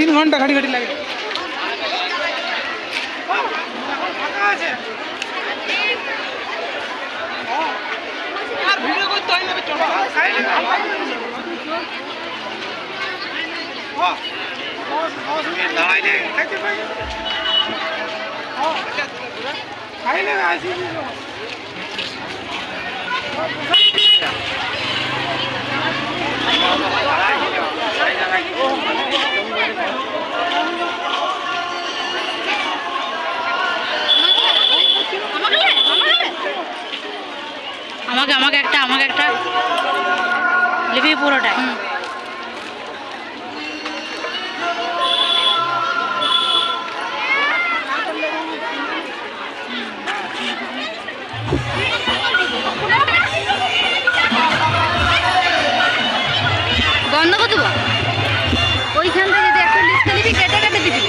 3 ঘন্টা ঘাটি ঘাটি লাগে। আর ভিডিও করতে হয় না চলো আমাকে একটা লিপি পুরোটাই। বন্ধ করে দেবো ওইখান থেকে, যে একটা লিখতে দিবি কেটে কেটে দিবি।